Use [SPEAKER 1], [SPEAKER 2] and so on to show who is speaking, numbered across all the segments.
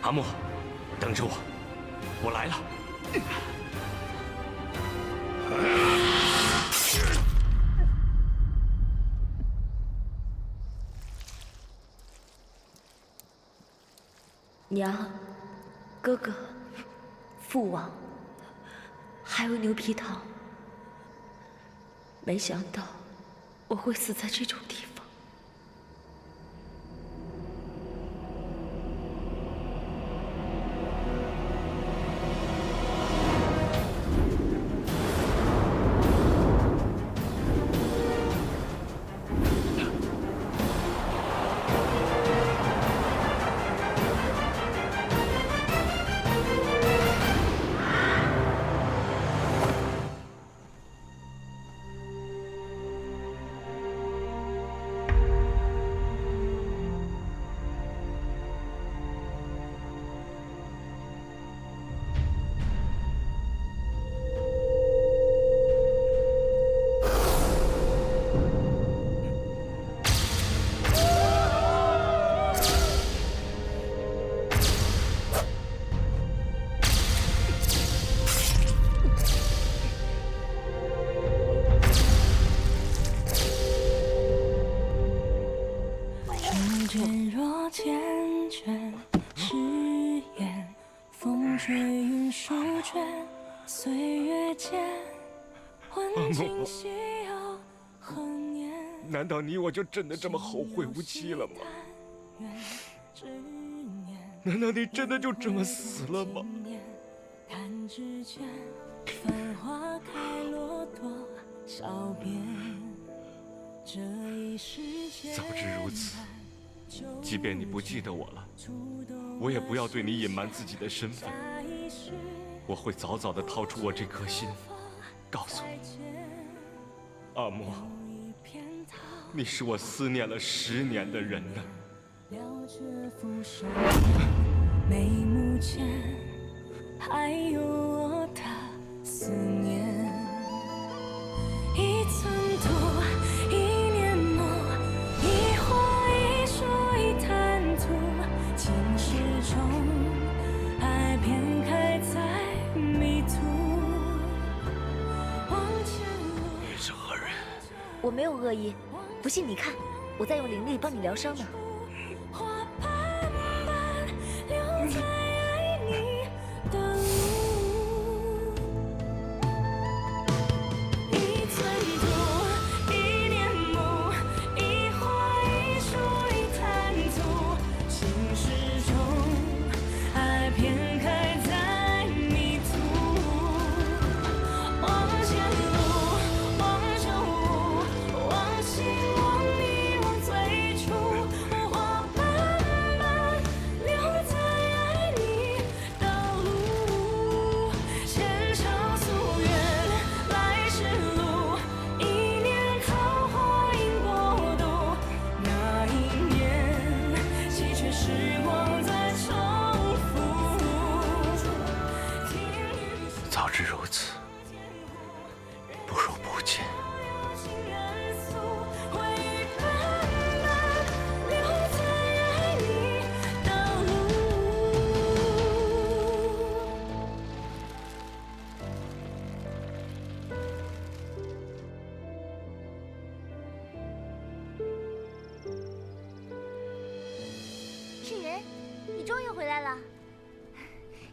[SPEAKER 1] 阿莫，等着我，我来了。
[SPEAKER 2] 娘，哥哥，父王，还有牛皮糖。没想到我会死在这种地方。
[SPEAKER 3] 渐若缱绻誓言，风吹云舒卷，岁月间，问今夕又何年？
[SPEAKER 1] 难道你我就真的这么后会无期了吗？难道你真的就这么死了吗？
[SPEAKER 3] 弹指间，繁花开落多少遍？这一世间，
[SPEAKER 1] 早知如此，即便你不记得我了，我也不要对你隐瞒自己的身份。我会早早地掏出我这颗心，告诉你，阿莫，你是我思念了10年的人呢。
[SPEAKER 3] 眉目间还有我的思念，一寸土，一年梦，一花一树一滩土，情始终，爱偏开在迷途。往前路，
[SPEAKER 1] 你是何人？
[SPEAKER 2] 我没有恶意，不信你看，我在用灵力帮你疗伤呢。
[SPEAKER 3] 花瓣般留在爱你的路，一寸土，一年梦，一花一树一滩土，情始终，爱偏开在迷途。往前路，往旧物，往情往你往最初，花瓣般留在爱你的路，牵手夙愿来时路，一念桃花映国度，那一年几圈时光在重复。
[SPEAKER 1] 早知如此，不如不见。
[SPEAKER 4] 世云，你终于回来了。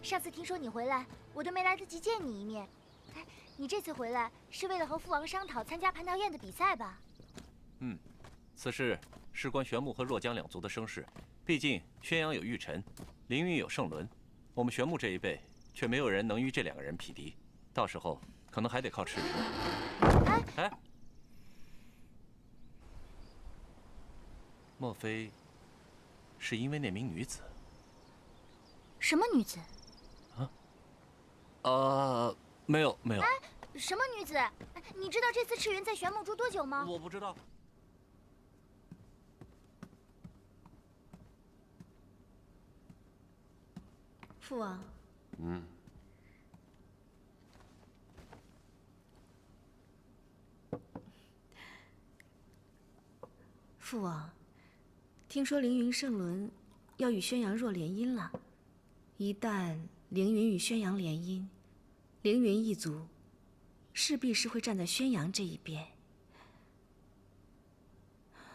[SPEAKER 4] 上次听说你回来，我都没来得及见你一面。哎，你这次回来是为了和父王商讨参加蟠桃宴的比赛吧？
[SPEAKER 5] 此事事关玄牧和若江两族的生事。毕竟宣阳有玉晨，凌云有圣伦，我们玄牧这一辈却没有人能与这2个人匹敌。到时候可能还得靠赤云。哎，莫非是因为那名女子？
[SPEAKER 4] 什么女子？
[SPEAKER 5] 没有。
[SPEAKER 4] 哎，什么女子？你知道这次赤云在玄牧住多久吗？
[SPEAKER 5] 我不知道。
[SPEAKER 2] 父王，父王，听说凌云圣伦要与宣阳若联姻了，一旦凌云与宣阳联姻，凌云一族势必是会站在宣阳这一边。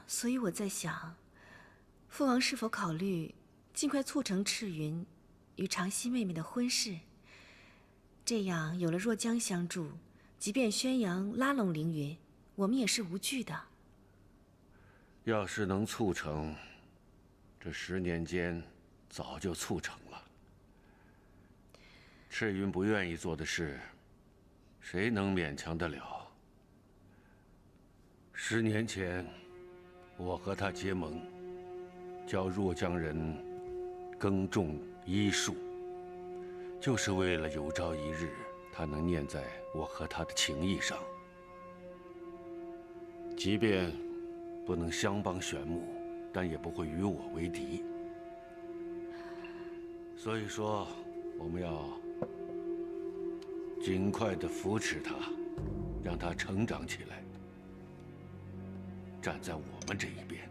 [SPEAKER 2] 所以我在想，父王是否考虑尽快促成赤云与长熙妹妹的婚事？这样有了若江相助，即便宣阳拉拢凌云，我们也是无惧的。
[SPEAKER 6] 要是能促成，这10年间早就促成了。赤云不愿意做的事，谁能勉强得了？10年前，我和他结盟，教若江人耕种医术，就是为了有朝一日他能念在我和他的情谊上。即便不能相帮玄木，但也不会与我为敌。所以说，我们要尽快地扶持他，让他成长起来，站在我们这一边。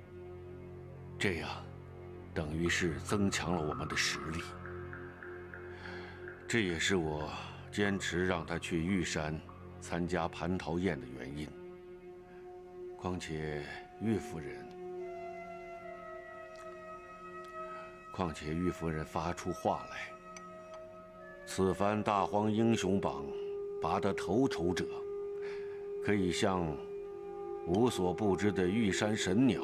[SPEAKER 6] 这样，等于是增强了我们的实力。这也是我坚持让他去玉山参加蟠桃宴的原因。况且玉夫人发出话来：此番大荒英雄榜拔得头筹者，可以向无所不知的玉山神鸟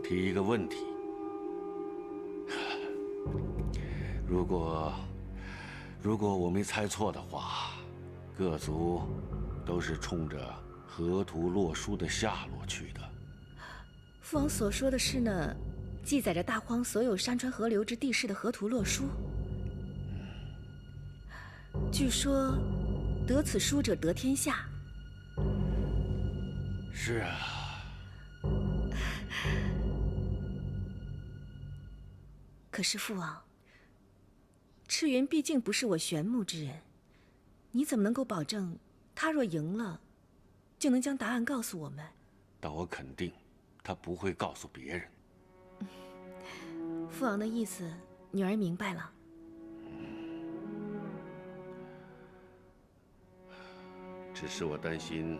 [SPEAKER 6] 提一个问题。如果我没猜错的话，各族都是冲着河图洛书的下落去的。
[SPEAKER 2] 父王所说的是那记载着大荒所有山川河流之地势的河图洛书。据说，得此书者得天下。
[SPEAKER 6] 是啊。
[SPEAKER 2] 可是父王，赤云毕竟不是我玄木之人，你怎么能够保证他若赢了，就能将答案告诉我们？
[SPEAKER 6] 但我肯定，他不会告诉别人。
[SPEAKER 2] 父王的意思，女儿明白了。
[SPEAKER 6] 只是我担心，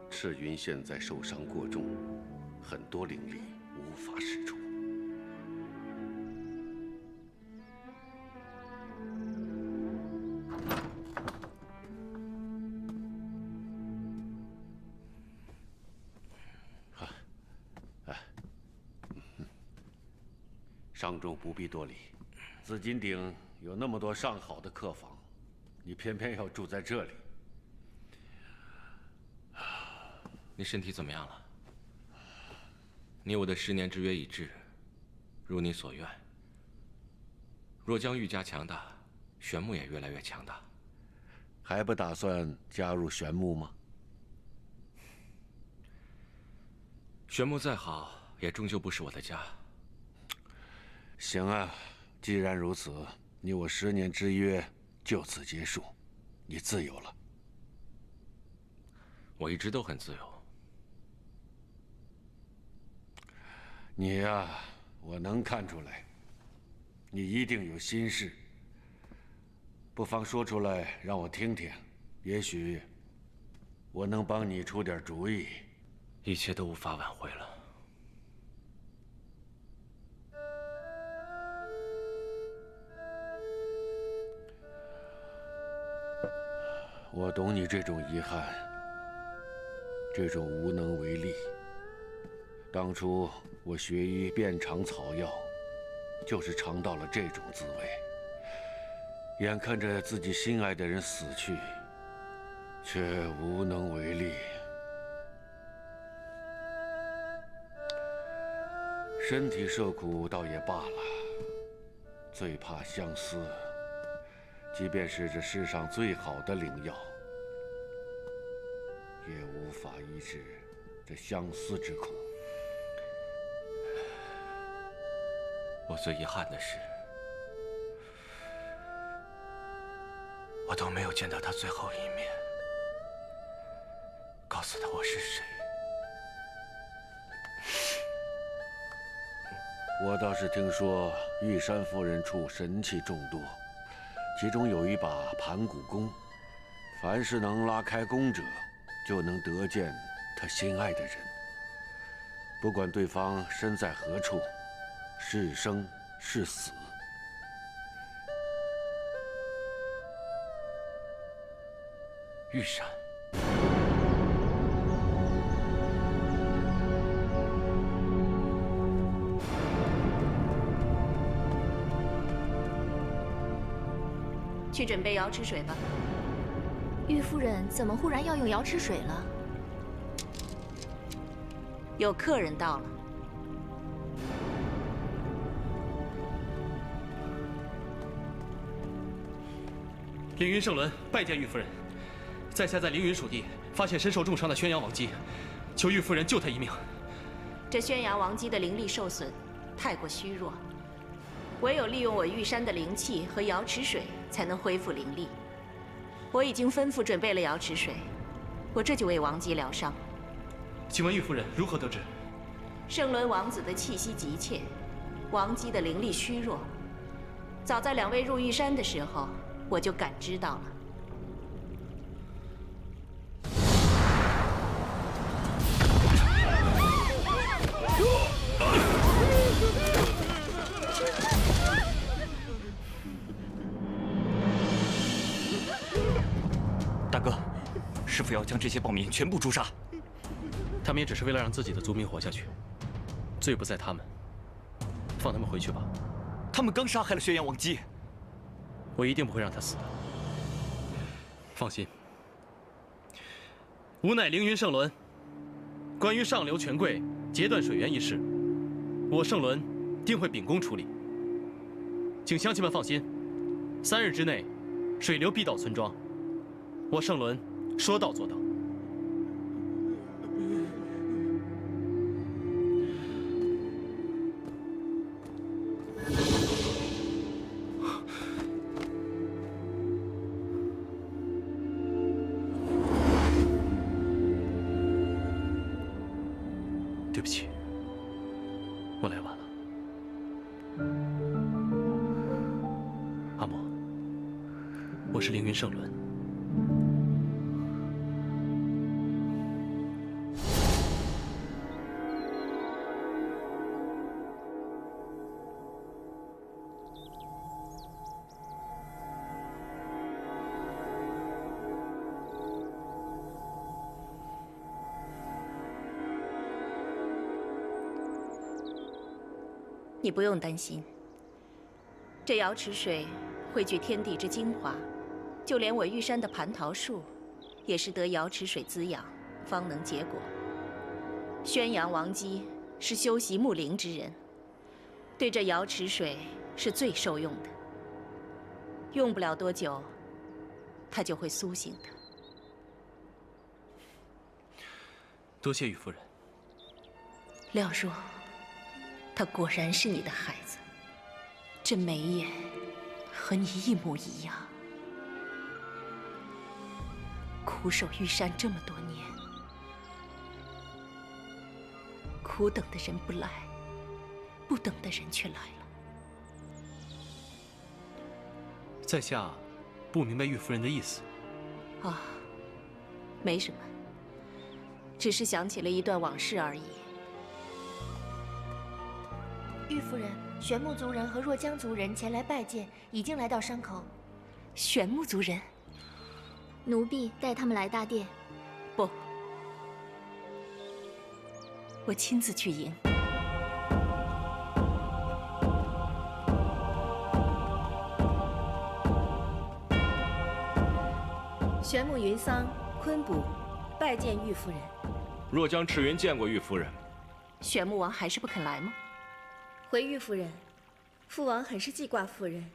[SPEAKER 6] 赤云现在受伤过重，很多灵力无法使出。上众不必多礼。紫金鼎有那么多上好的客房，你偏偏要住在这里。
[SPEAKER 1] 你身体怎么样了？你我的10年之约已至，如你所愿。若将愈加强大，玄木也越来越强大。
[SPEAKER 6] 还不打算加入玄木吗？
[SPEAKER 1] 玄木再好，也终究不是我的家。
[SPEAKER 6] 行啊，既然如此，你我10年之约就此结束，你自由了。
[SPEAKER 1] 我一直都很自由。
[SPEAKER 6] 你呀，我能看出来，你一定有心事。不妨说出来让我听听，也许我能帮你出点主意。
[SPEAKER 1] 一切都无法挽回了。
[SPEAKER 6] 我懂你这种遗憾，这种无能为力。当初我学医遍尝草药，就是尝到了这种滋味。眼看着自己心爱的人死去，却无能为力。身体受苦倒也罢了，最怕相思。即便是这世上最好的灵药，也无法医治这相思之苦。
[SPEAKER 1] 我最遗憾的是，我都没有见到他最后一面，告诉他我是谁。
[SPEAKER 6] 我倒是听说玉山夫人处神气众多，其中有一把盘古弓，凡是能拉开弓者，就能得见他心爱的人。不管对方身在何处，是生是死。
[SPEAKER 1] 玉山。
[SPEAKER 7] 去准备瑶池水吧。
[SPEAKER 4] 玉夫人怎么忽然要用瑶池水了？
[SPEAKER 7] 有客人到了。
[SPEAKER 8] 凌云圣伦拜见玉夫人，在下在凌云属地发现身受重伤的宣阳王姬，求玉夫人救他一命。
[SPEAKER 7] 这宣阳王姬的灵力受损，太过虚弱，唯有利用我玉山的灵气和瑶池水，才能恢复灵力。我已经吩咐准备了瑶池水，我这就为王姬疗伤。
[SPEAKER 8] 请问玉夫人如何得知？
[SPEAKER 7] 圣伦王子的气息急切，王姬的灵力虚弱。早在两位入玉山的时候，我就感知到了。
[SPEAKER 1] 大哥，师傅要将这些暴民全部诛杀。
[SPEAKER 8] 他们也只是为了让自己的族民活下去，罪不在他们，放他们回去吧。
[SPEAKER 1] 他们刚杀害了宣阳王姬，
[SPEAKER 8] 我一定不会让他死的。放心，吾乃凌云圣伦。关于上流权贵截断水源一事，我圣伦定会秉公处理。请乡亲们放心，3日之内，水流必到村庄。我圣伦说到做到。对不起，我来晚了。阿莫，我是凌云圣伦。
[SPEAKER 7] 你不用担心，这瑶池水汇聚天地之精华，就连我玉山的蟠桃树，也是得瑶池水滋养，方能结果。宣阳王姬是修习木灵之人，对这瑶池水是最受用的。用不了多久，他就会苏醒的。
[SPEAKER 8] 多谢玉夫人。
[SPEAKER 7] 廖若，他果然是你的孩子，这眉眼和你一模一样。苦守玉山这么多年，苦等的人不来，不等的人却来了。
[SPEAKER 8] 在下不明白玉夫人的意思。
[SPEAKER 7] 啊，没什么，只是想起了一段往事而已。
[SPEAKER 4] 玉夫人，玄木族人和若江族人前来拜见，已经来到山口。
[SPEAKER 7] 玄木族人？
[SPEAKER 4] 奴婢带他们来大殿。
[SPEAKER 7] 不，我亲自去迎。
[SPEAKER 2] 玄木云桑、昆卜拜见玉夫人。
[SPEAKER 1] 若江赤云见过玉夫人。
[SPEAKER 7] 玄木王还是不肯来吗？
[SPEAKER 2] 回玉夫人，父王很是记挂夫人，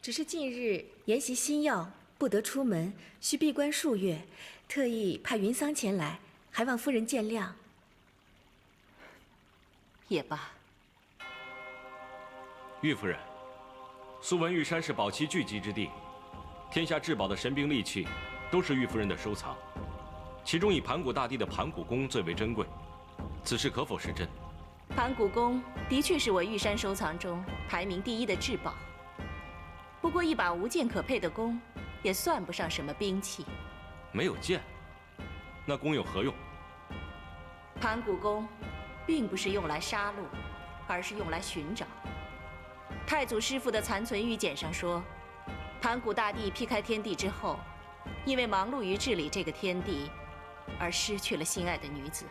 [SPEAKER 2] 只是近日研习新药，不得出门，需闭关数月，特意派云桑前来，还望夫人见谅。
[SPEAKER 7] 也罢。
[SPEAKER 1] 玉夫人，素闻玉山是宝器聚集之地，天下至宝的神兵利器都是玉夫人的收藏，其中以盘古大帝的盘古弓最为珍贵，此事可否是真？
[SPEAKER 7] 盘古弓的确是我玉山收藏中排名第1的至宝。不过一把无剑可配的弓，也算不上什么兵器。
[SPEAKER 1] 没有剑，那弓有何用？
[SPEAKER 7] 盘古弓，并不是用来杀戮，而是用来寻找。太祖师傅的残存玉简上说，盘古大帝劈开天地之后，因为忙碌于治理这个天地，而失去了心爱的女子。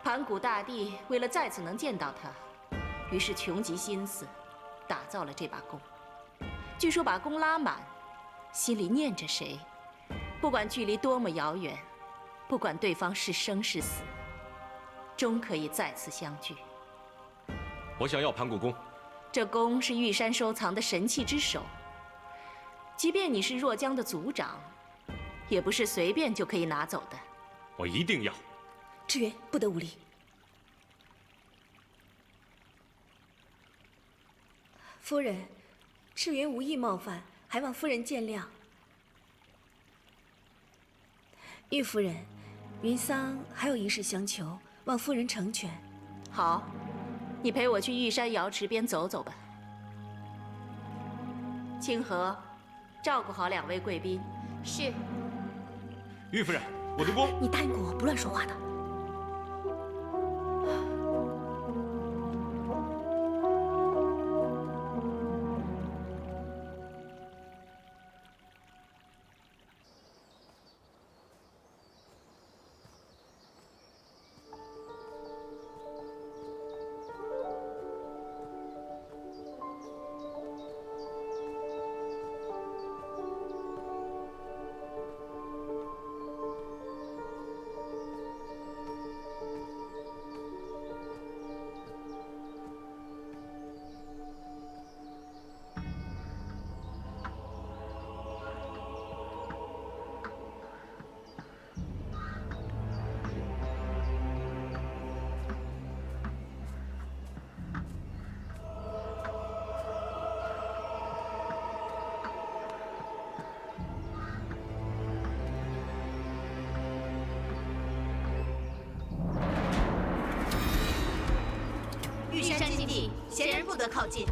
[SPEAKER 7] 盘古大帝为了再次能见到她，于是穷极心思，打造了这把弓。据说把弓拉满，心里念着谁，不管距离多么遥远，不管对方是生是死，终可以再次相聚。
[SPEAKER 1] 我想要盘古弓。
[SPEAKER 7] 这弓是玉山收藏的神器之首，即便你是若江的族长，也不是随便就可以拿走的。
[SPEAKER 1] 我一定要。
[SPEAKER 2] 赤源不得无礼。夫人，赤源无意冒犯，还望夫人见谅。玉夫人，云桑还有一事相求，望夫人成全。
[SPEAKER 7] 好，你陪我去玉山瑶池边走走吧。清河，照顾好2位贵宾。
[SPEAKER 4] 是。
[SPEAKER 1] 玉夫人，我的弓。
[SPEAKER 2] 你答应过我不乱说话的。
[SPEAKER 7] 玉山禁地，闲人不得靠近。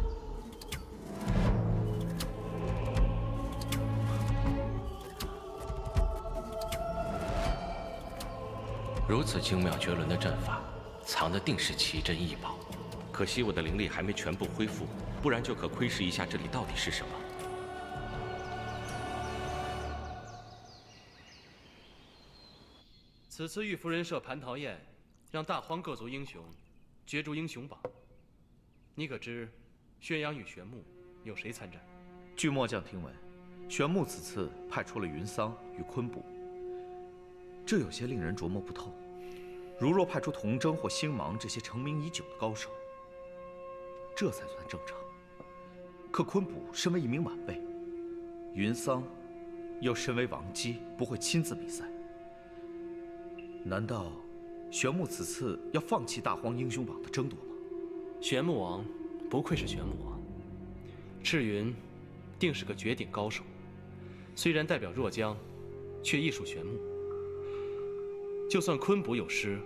[SPEAKER 1] 如此精妙绝伦的阵法，藏的定是奇珍异宝。可惜我的灵力还没全部恢复，不然就可窥视一下这里到底是什么。
[SPEAKER 8] 此次玉夫人设蟠桃宴，让大荒各族英雄角逐英雄榜。你可知宣阳与玄牧有谁参战？
[SPEAKER 9] 据末将听闻，玄牧此次派出了云桑与昆布，这有些令人琢磨不透。如若派出童征或星芒这些成名已久的高手，这才算正常。可昆布身为一名晚辈，云桑又身为王姬，不会亲自比赛。难道玄牧此次要放弃大荒英雄榜的争夺吗？
[SPEAKER 8] 玄牧王不愧是玄牧王，赤云定是个绝顶高手。虽然代表若江，却亦属玄牧。就算昆布有失，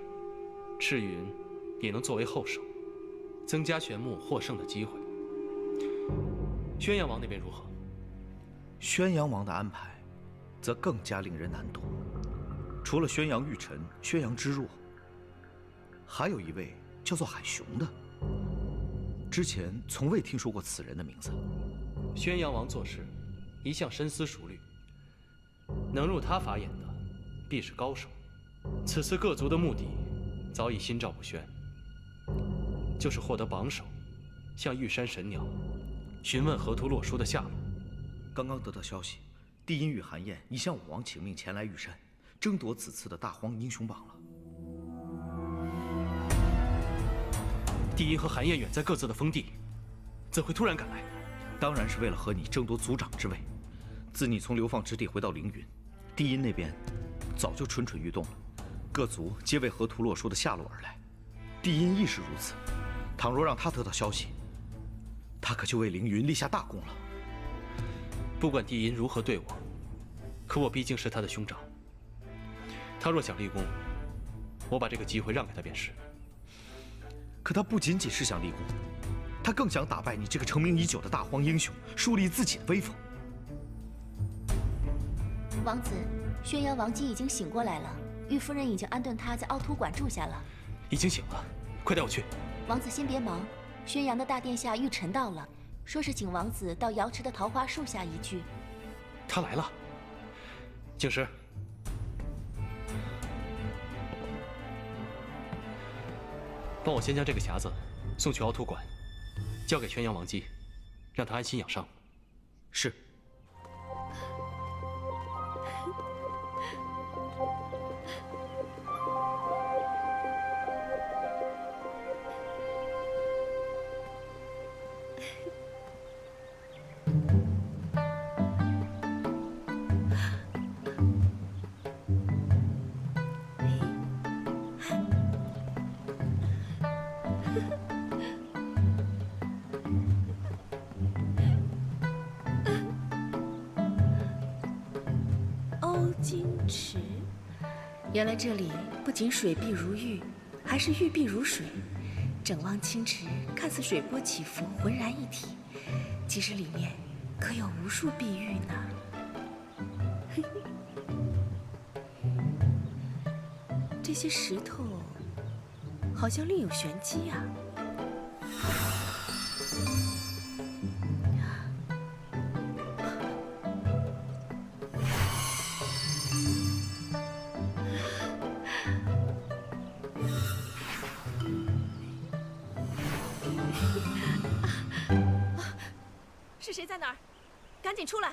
[SPEAKER 8] 赤云也能作为后手，增加玄牧获胜的机会。宣阳王那边如何？
[SPEAKER 9] 宣阳王的安排，则更加令人难懂。除了宣阳玉晨、宣阳之若，还有一位叫做海雄的。之前从未听说过此人的名字。
[SPEAKER 8] 宣阳王做事一向深思熟虑，能入他法眼的，必是高手。此次各族的目的早已心照不宣，就是获得榜首，向玉山神鸟询问河图洛书的下落。
[SPEAKER 9] 刚刚得到消息，帝音与韩燕已向武王请命前来玉山，争夺此次的大荒英雄榜了。
[SPEAKER 8] 帝音和韩燕远在各自的封地，怎会突然赶来？
[SPEAKER 9] 当然是为了和你争夺族长之位。自你从流放之地回到凌云，帝音那边早就蠢蠢欲动了，各族皆为河图洛书的下落而来。帝音亦是如此。倘若让他得到消息，他可就为凌云立下大功了。
[SPEAKER 8] 不管帝音如何对我，可我毕竟是他的兄长。他若想立功，我把这个机会让给他便是。
[SPEAKER 9] 可他不仅仅是想立功，他更想打败你这个成名已久的大荒英雄，树立自己的威风。
[SPEAKER 4] 王子，宣阳王姬已经醒过来了，玉夫人已经安顿他在凹凸馆住下了。
[SPEAKER 8] 已经醒了，快带我去。
[SPEAKER 4] 王子先别忙，宣阳的大殿下玉宸到了，说是请王子到瑶池的桃花树下一聚。
[SPEAKER 8] 他来了。静师，帮我先将这个匣子送去凹凸馆，交给宣阳王姬，让他安心养伤。
[SPEAKER 9] 是。
[SPEAKER 2] 金池，原来这里不仅水碧如玉，还是玉碧如水。整汪清池看似水波起伏，浑然一体，其实里面可有无数碧玉呢。这些石头好像另有玄机呀。
[SPEAKER 7] 是谁在哪儿？赶紧出来！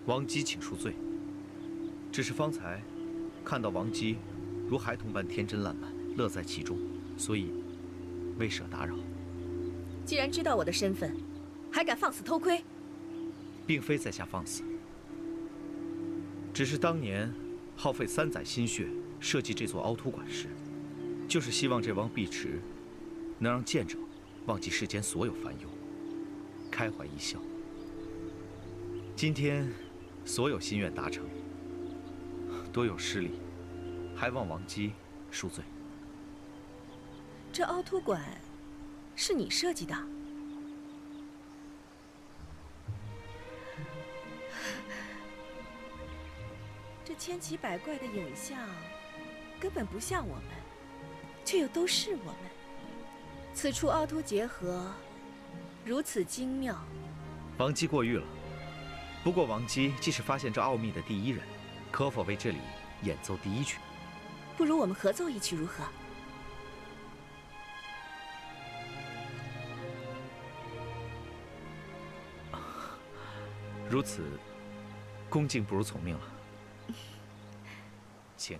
[SPEAKER 9] 王姬请恕罪。只是方才看到王姬如孩童般天真烂漫，乐在其中，所以未舍打扰。
[SPEAKER 7] 既然知道我的身份，还敢放肆偷窥？
[SPEAKER 9] 并非在下放肆，只是当年耗费3载心血设计这座凹凸馆时，就是希望这汪碧池能让见者忘记世间所有烦忧，开怀一笑。今天所有心愿达成，多有失礼，还望王姬恕罪。
[SPEAKER 2] 这凹凸馆是你设计的？这千奇百怪的影像根本不像我们，却又都是我们。此处凹凸结合，如此精妙。
[SPEAKER 9] 王姬过誉了。不过王姬既是发现这奥秘的第一人，可否为这里演奏第一曲？
[SPEAKER 2] 不如我们合奏一曲如何？
[SPEAKER 9] 如此，恭敬不如从命了。请。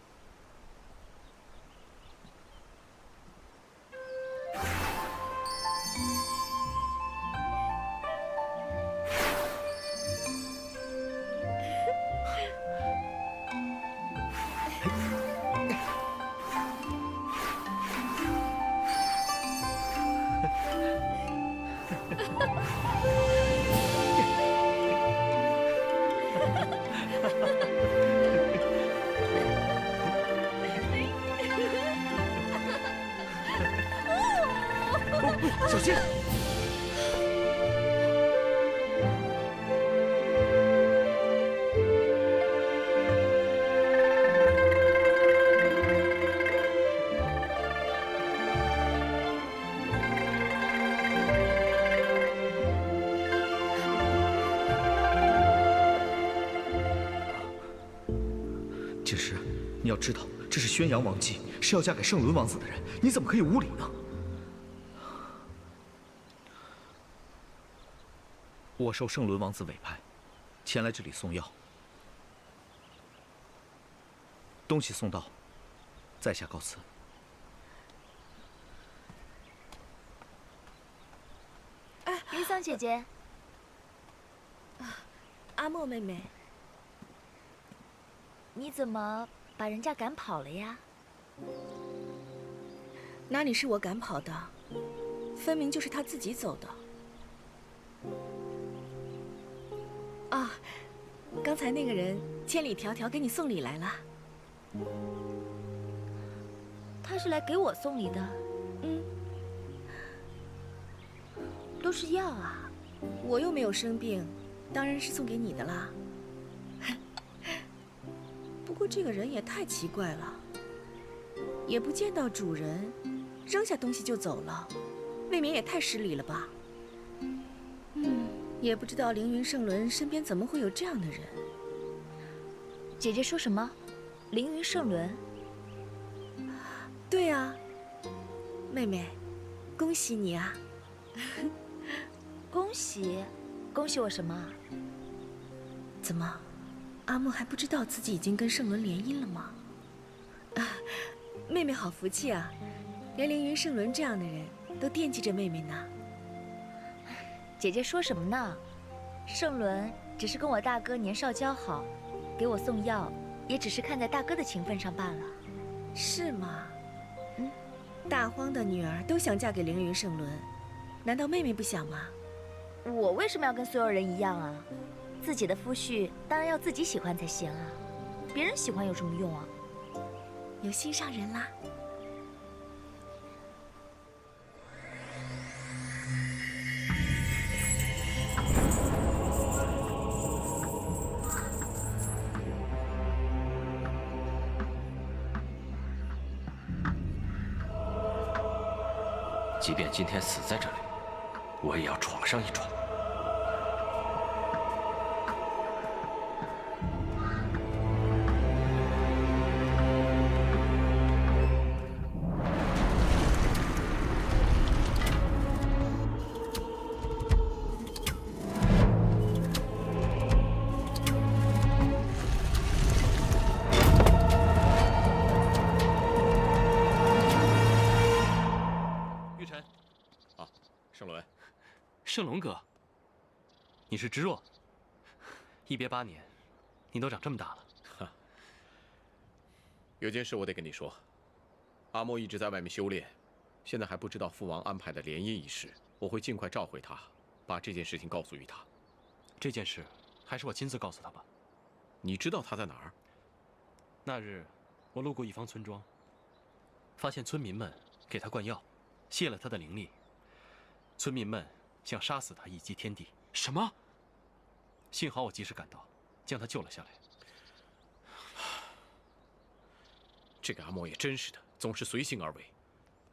[SPEAKER 9] 小心！景时，你要知道，这是宣阳王姬，是要嫁给圣伦王子的人，你怎么可以无礼呢？我受圣伦王子委派，前来这里送药。东西送到，在下告辞。
[SPEAKER 4] 云桑姐姐，
[SPEAKER 2] 阿莫妹妹，
[SPEAKER 4] 你怎么把人家赶跑了呀？
[SPEAKER 2] 哪里是我赶跑的，分明就是他自己走的。啊，刚才那个人千里迢迢给你送礼来了。
[SPEAKER 4] 他是来给我送礼的。
[SPEAKER 2] 嗯，
[SPEAKER 4] 都是药啊。
[SPEAKER 2] 我又没有生病，当然是送给你的啦。不过这个人也太奇怪了，也不见到主人，扔下东西就走了，未免也太失礼了吧。也不知道凌云圣伦身边怎么会有这样的人。
[SPEAKER 4] 姐姐说什么？凌云圣伦？
[SPEAKER 2] 对啊，妹妹，恭喜你啊！
[SPEAKER 4] 恭喜，恭喜我什么？
[SPEAKER 2] 怎么，阿莫还不知道自己已经跟圣伦联姻了吗？啊，妹妹好福气啊，连凌云圣伦这样的人都惦记着妹妹呢。
[SPEAKER 4] 姐姐说什么呢？圣伦只是跟我大哥年少交好，给我送药，也只是看在大哥的情分上罢了。
[SPEAKER 2] 是吗？大荒的女儿都想嫁给凌云圣伦，难道妹妹不想吗？
[SPEAKER 4] 我为什么要跟所有人一样啊？自己的夫婿当然要自己喜欢才行啊，别人喜欢有什么用啊？
[SPEAKER 2] 有心上人啦。
[SPEAKER 1] 即便今天死在这里，我也要闯上一闯。
[SPEAKER 8] 圣龙哥，你是知若，一别8年，你都长这么大了。
[SPEAKER 10] 有件事我得跟你说，阿莫一直在外面修炼，现在还不知道父王安排的联姻仪式，我会尽快召回他，把这件事情告诉于他。
[SPEAKER 8] 这件事还是我亲自告诉他吧。
[SPEAKER 10] 你知道他在哪儿？
[SPEAKER 8] 那日我路过一方村庄，发现村民们给他灌药，泄了他的灵力，村民们想杀死他以祭天地。
[SPEAKER 10] 什么？
[SPEAKER 8] 幸好我及时赶到，将他救了下来。
[SPEAKER 10] 这个阿莫也真是的，总是随性而为。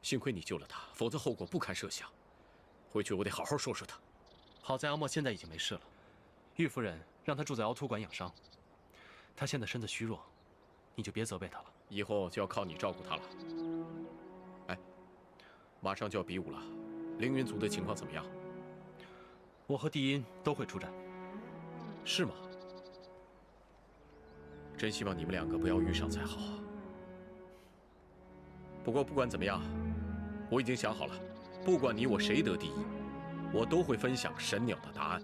[SPEAKER 10] 幸亏你救了他，否则后果不堪设想。回去我得好好说说他。
[SPEAKER 8] 好在阿莫现在已经没事了，玉夫人让他住在凹凸馆养伤。他现在身子虚弱，你就别责备他了。
[SPEAKER 10] 以后就要靠你照顾他了。哎，马上就要比武了，凌云族的情况怎么样？
[SPEAKER 8] 我和帝音都会出战。
[SPEAKER 10] 是吗？真希望你们两个不要遇上才好。不过不管怎么样，我已经想好了，不管你我谁得第一，我都会分享神鸟的答案，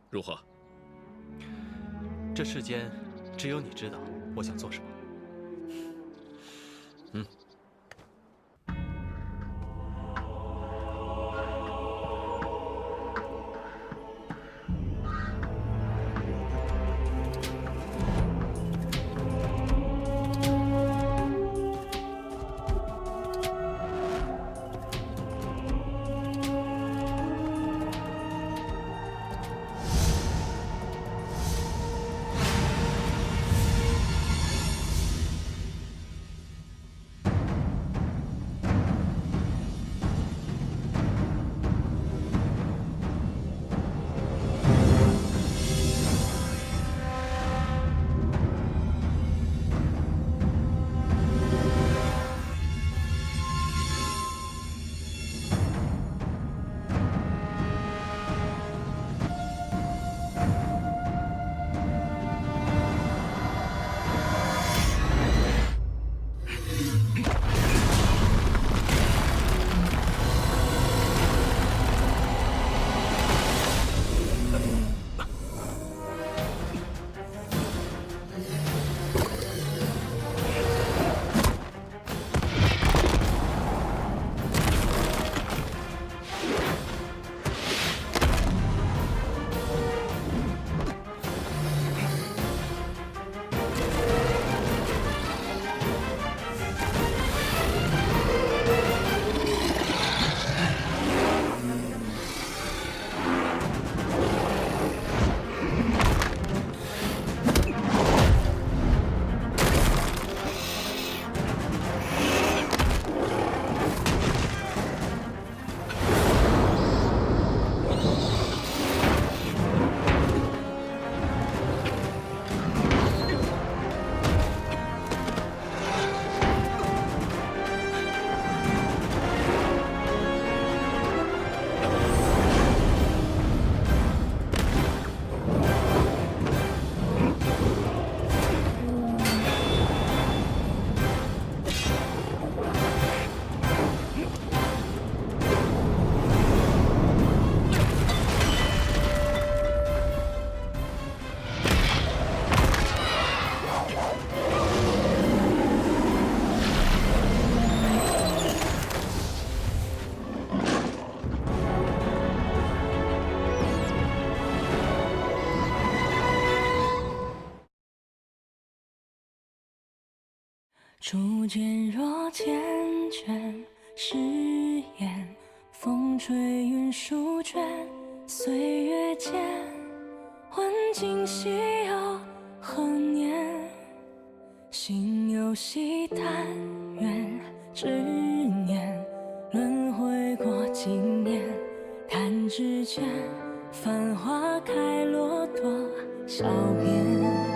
[SPEAKER 10] 如何？
[SPEAKER 8] 这世间只有你知道我想做什么。
[SPEAKER 10] 嗯。
[SPEAKER 3] 初见若缱绻，誓言风吹云舒卷，岁月间问今夕又何年？心有惜但愿执念，轮回过经年，弹指间繁花开落多少遍。